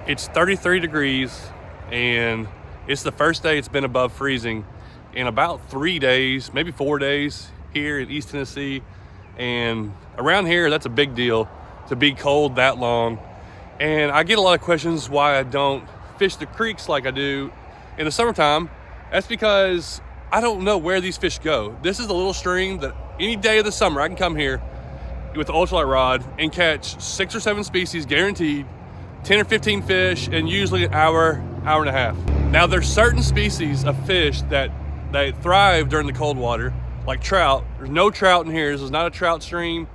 It's 33 degrees and it's the first day it's been above freezing in about 3 days, maybe 4 days here in East Tennessee. And around here, that's a big deal to be cold that long. And I get a lot of questions why I don't fish the creeks like I do in the summertime. That's because I don't know where these fish go. This is a little stream that any day of the summer I can come here with the ultralight rod and catch 6 or 7 species guaranteed, 10 or 15 fish, and usually an hour and a half. Now there's certain species of fish that they thrive during the cold water, like trout. There's no trout in here. This is not a trout stream.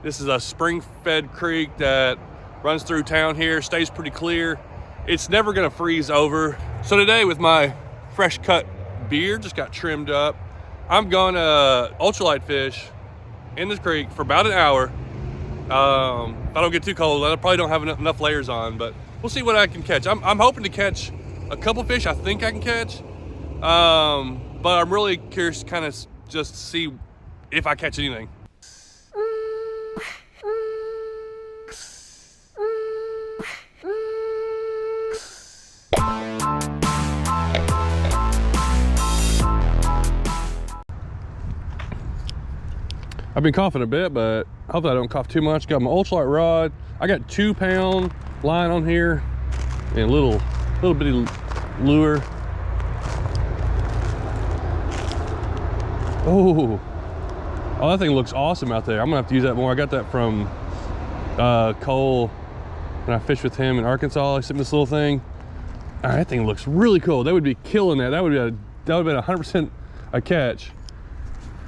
This is a spring-fed creek that runs through town here, stays pretty clear. It's never gonna freeze over. So today with my fresh cut beard, just got trimmed up, I'm gonna ultralight fish in this creek for about an hour. If I don't get too cold, I probably don't have enough layers on, but we'll see what I can catch. I'm hoping to catch a couple fish I think I can catch, but I'm really curious to kind of just see if I catch anything. I've been coughing a bit, but hopefully I don't cough too much. Got my ultralight rod. I got 2-pound line on here and a little bitty lure. Oh, that thing looks awesome out there. I'm gonna have to use that more. I got that from Cole when I fished with him in Arkansas. He sent me this little thing. That thing looks really cool. They would be killing that. That would have been 100% a catch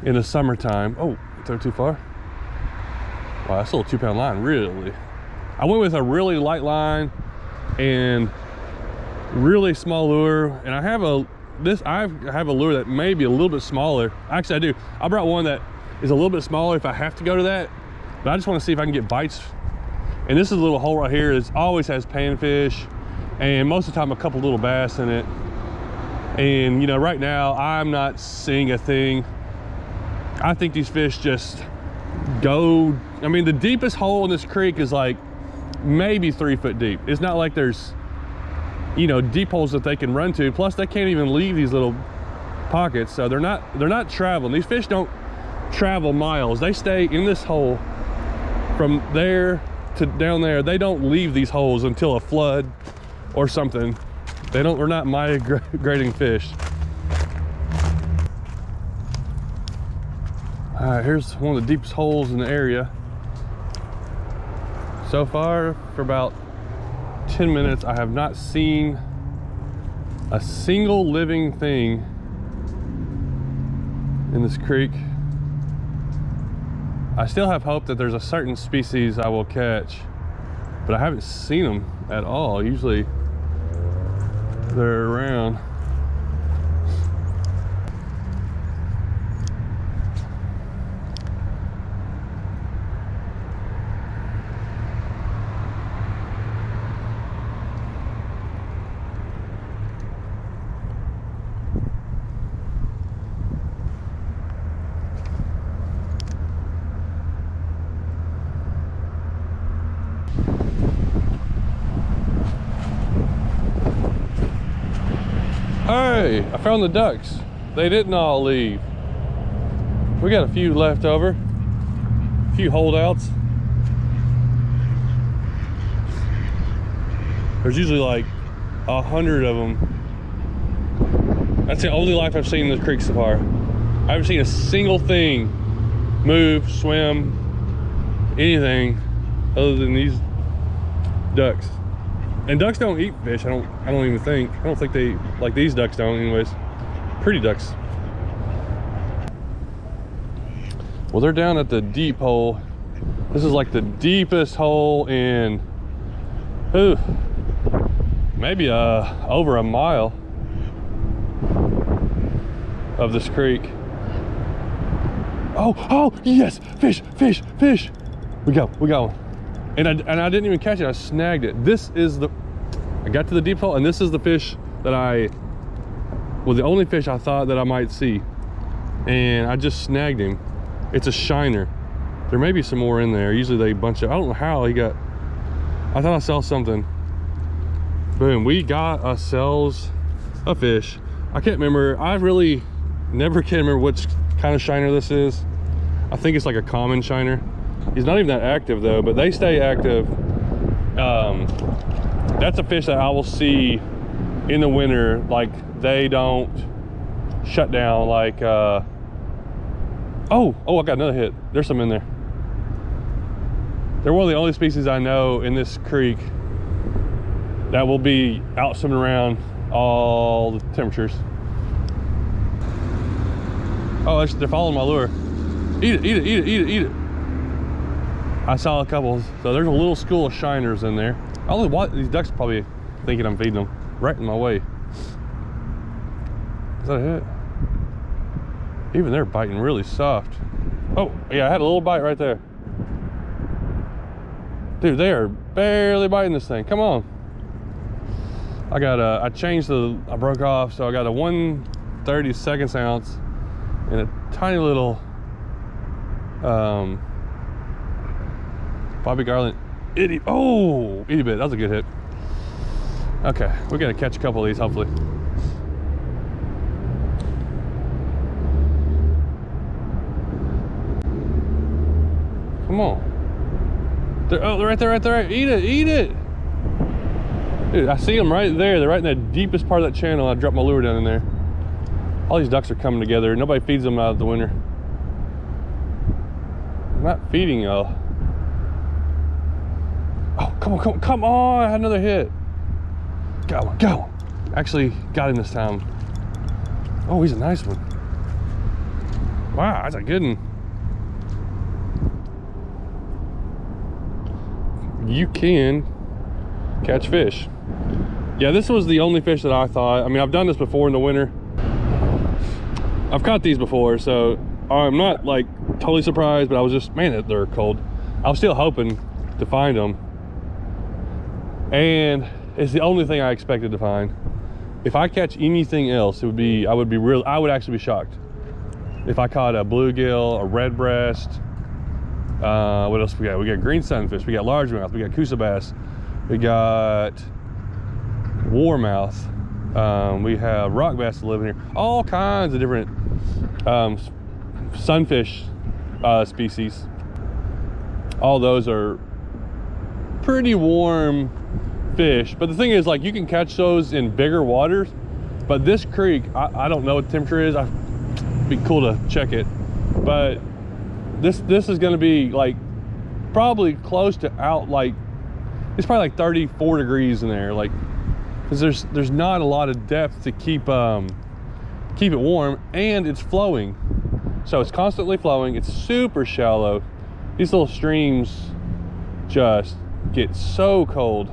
in the summertime. Oh, throw too far. Wow, that's a little 2-pound line, really. I went with a really light line and really small lure, and I have a lure that may be a little bit smaller. Actually, I do. I brought one that is a little bit smaller if I have to go to that, but I just want to see if I can get bites. And this is a little hole right here that always has panfish, and most of the time a couple little bass in it. And you know, right now I'm not seeing a thing. I think these fish just go, I mean, the deepest hole in this creek is like maybe 3 foot deep. It's not like there's, you know, deep holes that they can run to. Plus they can't even leave these little pockets. So they're not traveling. These fish don't travel miles. They stay in this hole from there to down there. They don't leave these holes until a flood or something. They're not migrating fish. All right, here's one of the deepest holes in the area. So far, for about 10 minutes, I have not seen a single living thing in this creek. I still have hope that there's a certain species I will catch, but I haven't seen them at all. Usually they're around. Hey, I found the ducks. They didn't all leave. We got a few left over, a few holdouts. There's usually like 100 of them. That's the only life I've seen in the creek so far. I haven't seen a single thing move, swim, anything other than these ducks. And ducks don't eat fish. I don't even think. I don't think they, like these ducks don't anyways. Pretty ducks. Well, they're down at the deep hole. This is like the deepest hole in, maybe over a mile of this creek. Oh, yes, fish. We got one. And I didn't even catch it, I snagged it. I got to the deep hole, and this is the fish that the only fish I thought that I might see. And I just snagged him. It's a shiner. There may be some more in there. Usually they bunch up. I don't know how he got, I thought I saw something. Boom, we got ourselves a fish. I can't remember, I really never can remember which kind of shiner this is. I think it's like a common shiner. He's not even that active though, but they stay active. That's a fish that I will see in the winter. Like, they don't shut down. Like, oh, I got another hit. There's some in there. They're one of the only species I know in this creek that will be out swimming around all the temperatures. Oh, they're following my lure. Eat it, eat it, eat it, eat it, eat it. I saw a couple, so there's a little school of shiners in there. I only watch, these ducks are probably thinking I'm feeding them. Right in my way. Is that a hit? Even they're biting really soft. Oh, yeah, I had a little bite right there. Dude, they are barely biting this thing. Come on. I got I broke off, so I got a 1/32 ounce and a tiny little Bobby Garland itty bit. That was a good hit. Okay, we're gonna catch a couple of these hopefully. Come on. They're right there, right there. Eat it, eat it. Dude, I see them right there. They're right in the deepest part of that channel. I dropped my lure down in there. All these ducks are coming together. Nobody feeds them out of the winter. I'm not feeding y'all. Oh, come on, come on, come on. I had another hit. Got one, got one. Actually got him this time. Oh, he's a nice one. Wow, that's a good one. You can catch fish. Yeah, this was the only fish that I thought. I mean, I've done this before in the winter. I've caught these before, so I'm not like totally surprised, but I was just, man, they're cold. I was still hoping to find them. And it's the only thing I expected to find. If I catch anything else, I would actually be shocked. If I caught a bluegill, a red breast, what else we got? We got green sunfish, we got largemouth, we got coosa bass, we got warmouth, we have rock bass living here, all kinds of different sunfish species. All those are pretty warm fish, but the thing is, like, you can catch those in bigger waters, but this creek, I don't know what the temperature is. It'd be cool to check it, but this is going to be like probably close to like it's probably like 34 degrees in there, like, because there's not a lot of depth to keep it warm, and it's flowing, so it's constantly flowing. It's super shallow. These little streams just get so cold.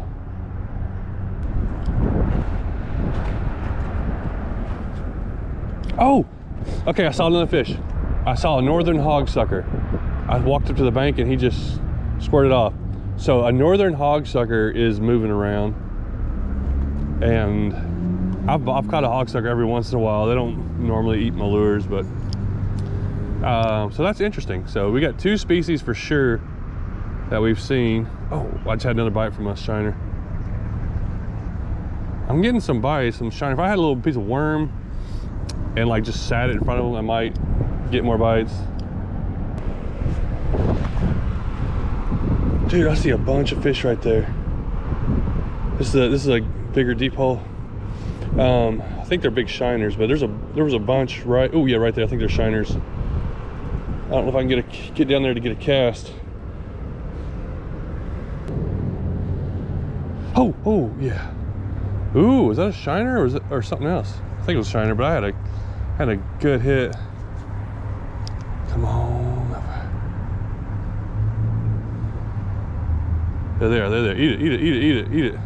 Oh, okay, I saw another fish. I saw a northern hogsucker. I walked up to the bank and he just squirted off. So a northern hogsucker is moving around, and I've caught a hogsucker every once in a while. They don't normally eat my lures, but so that's interesting. So we got two species for sure that we've seen. Oh, I just had another bite from a shiner. I'm getting some bites, some shiner. If I had a little piece of worm and like just sat it in front of them, I might get more bites. Dude, I see a bunch of fish right there. This is a bigger deep hole. I think they're big shiners, but there was a bunch right. Oh yeah, right there. I think they're shiners. I don't know if I can get down there to get a cast. Oh yeah. Ooh, is that a shiner or something else? I think it was a shiner, but I had a good hit. Come on. They're there. Eat it.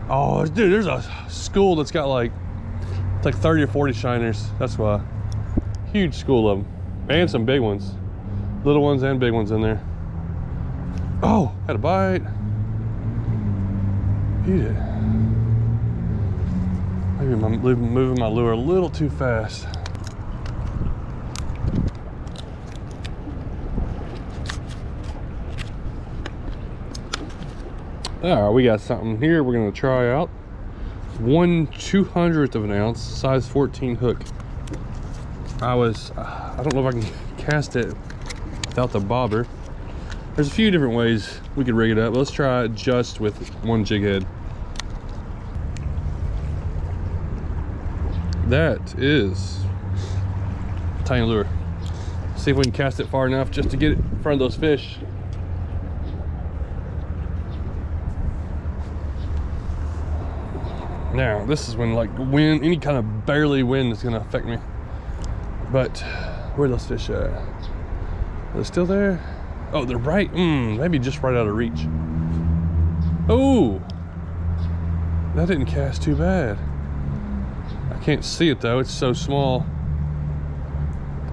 Oh, dude, there's a school that's got like, it's like 30 or 40 shiners. That's why. Huge school of them. And some big ones. Little ones and big ones in there. Oh, had a bite. Eat it. Maybe I'm moving my lure a little too fast. All right, we got something here we're gonna try out. 1/200th of an ounce, size 14 hook. I don't know if I can cast it without the bobber. There's a few different ways we could rig it up. Let's try it just with one jig head. That is tiny lure. See if we can cast it far enough just to get it in front of those fish. Now, this is when like wind, any kind of barely wind is gonna affect me. But where are those fish at? Are they still there? Oh, they're right, maybe just right out of reach. Oh, that didn't cast too bad. I can't see it though, it's so small.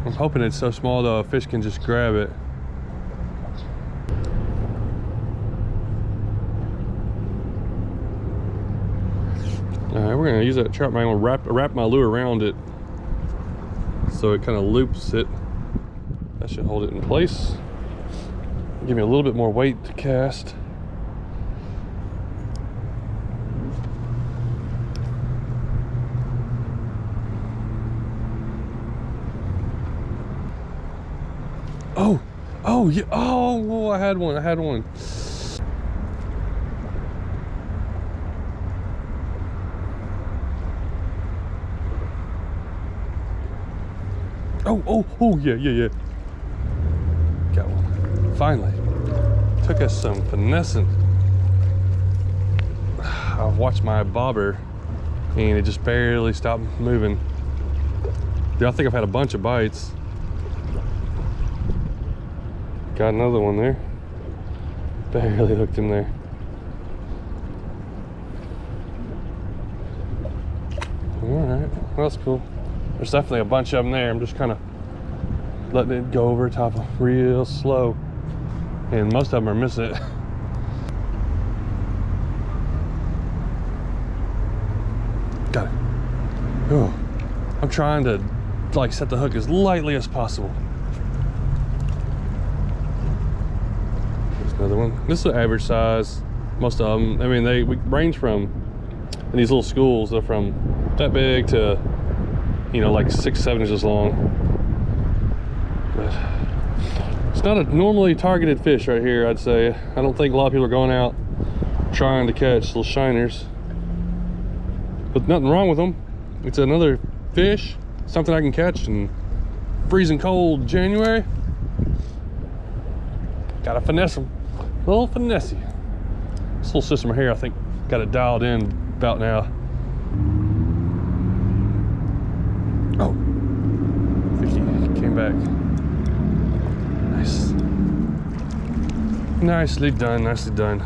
I'm hoping it's so small though a fish can just grab it. All right, we're gonna use that trout mag. I'm gonna wrap my lure around it so it kind of loops it. That should hold it in place. Give me a little bit more weight to cast. Oh yeah, oh, I had one. Oh, yeah. Got one. Finally. Took us some finessing. I've watched my bobber and it just barely stopped moving. Dude, I think I've had a bunch of bites. Got another one there. Barely hooked him there. Alright, well, that's cool. There's definitely a bunch of them there. I'm just kind of letting it go over top of real slow. And most of them are missing it. Got it. Oh, I'm trying to like set the hook as lightly as possible. There's another one. This is an average size. Most of them, I mean, they range from, in these little schools, they're from that big to, you know, like 6-7 inches long. But it's not a normally targeted fish right here, I'd say. I don't think a lot of people are going out trying to catch little shiners. But nothing wrong with them. It's another fish, something I can catch in freezing cold January. Gotta finesse them. A little finessey. This little system right here, I think, got it dialed in about now. Oh, I think he came back. Nice. Nicely done, nicely done.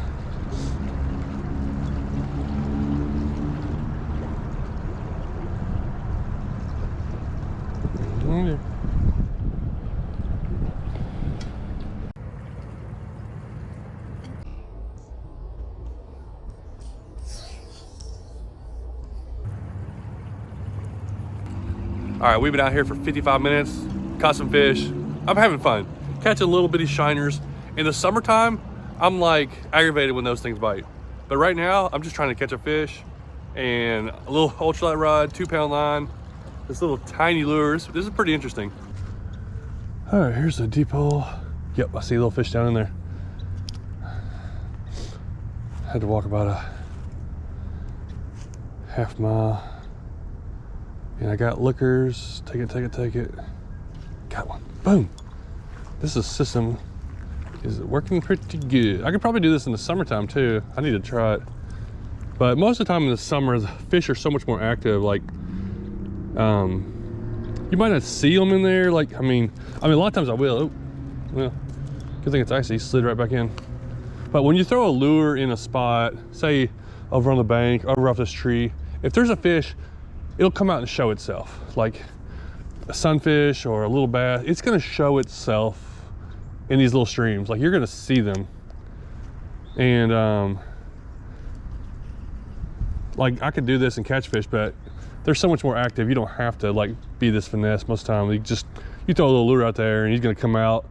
All right, we've been out here for 55 minutes, caught some fish. I'm having fun, catching little bitty shiners. In the summertime, I'm like aggravated when those things bite. But right now, I'm just trying to catch a fish and a little ultralight rod, 2-pound line, this little tiny lures. This is pretty interesting. All right, here's a deep hole. Yep, I see a little fish down in there. Had to walk about a half mile. And I got liquors. Take it. Got one. Boom. This system is working pretty good. I could probably do this in the summertime too. I need to try it. But most of the time in the summer, the fish are so much more active. Like, you might not see them in there. Like, I mean, a lot of times I will. Oh, well, good thing it's icy. He slid right back in. But when you throw a lure in a spot, say over on the bank, over off this tree, if there's a fish, it'll come out and show itself. Like a sunfish or a little bass, it's gonna show itself in these little streams. Like, you're gonna see them. And like, I could do this and catch fish, but they're so much more active. You don't have to like be this finesse most of the time. You throw a little lure out there and he's gonna come out.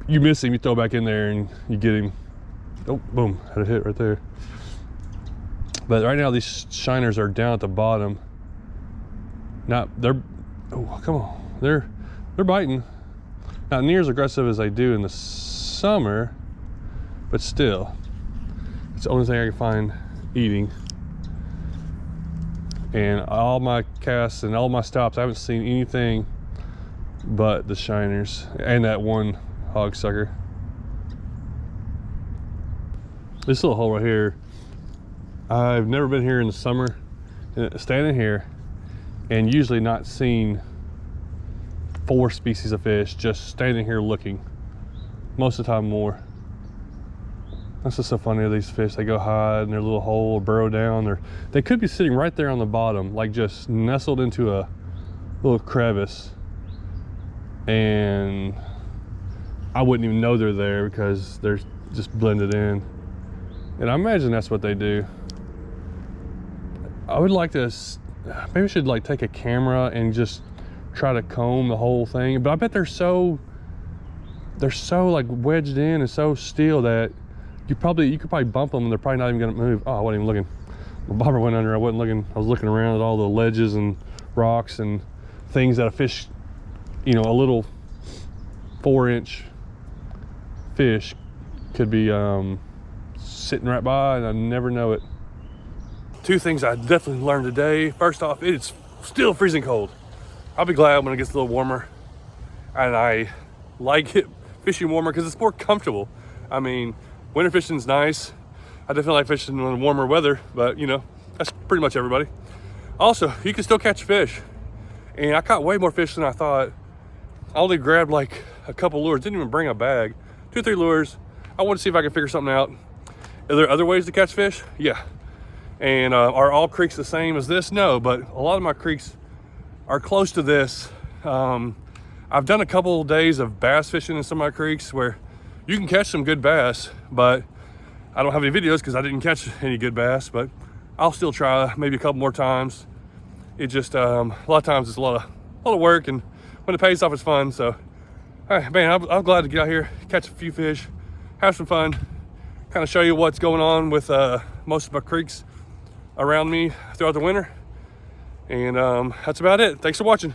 You miss him, you throw back in there and you get him. Oh, boom, had a hit right there. But right now these shiners are down at the bottom. Oh, come on, they're biting. Not near as aggressive as they do in the summer, but still, it's the only thing I can find eating. And all my casts and all my stops, I haven't seen anything but the shiners and that one hog sucker. This little hole right here, I've never been here in the summer, standing here and usually not seen 4 species of fish, just standing here looking. Most of the time more. That's just so funny of these fish. They go hide in their little hole or burrow down. They could be sitting right there on the bottom, like just nestled into a little crevice. And I wouldn't even know they're there because they're just blended in. And I imagine that's what they do. I would like to, maybe I should like take a camera and just try to comb the whole thing. But I bet they're so like wedged in and so still that you could probably bump them and they're probably not even gonna move. Oh, I wasn't even looking. My bobber went under, I wasn't looking. I was looking around at all the ledges and rocks and things that a fish, you know, a little 4-inch fish could be sitting right by, and I never know it. 2 things I definitely learned today. First off, it's still freezing cold. I'll be glad when it gets a little warmer. And I like it fishing warmer because it's more comfortable. I mean, winter fishing's nice. I definitely like fishing in warmer weather, but you know, that's pretty much everybody. Also, you can still catch fish. And I caught way more fish than I thought. I only grabbed like a couple lures, didn't even bring a bag. 2 or 3 lures. I wanted to see if I could figure something out. Are there other ways to catch fish? Yeah. And are all creeks the same as this? No, but a lot of my creeks are close to this. I've done a couple of days of bass fishing in some of my creeks where you can catch some good bass, but I don't have any videos because I didn't catch any good bass, but I'll still try maybe a couple more times. It just, a lot of times it's a lot of work, and when it pays off, it's fun. So, all right, man, I'm glad to get out here, catch a few fish, have some fun, kind of show you what's going on with most of my creeks around me throughout the winter. And that's about it. Thanks for watching.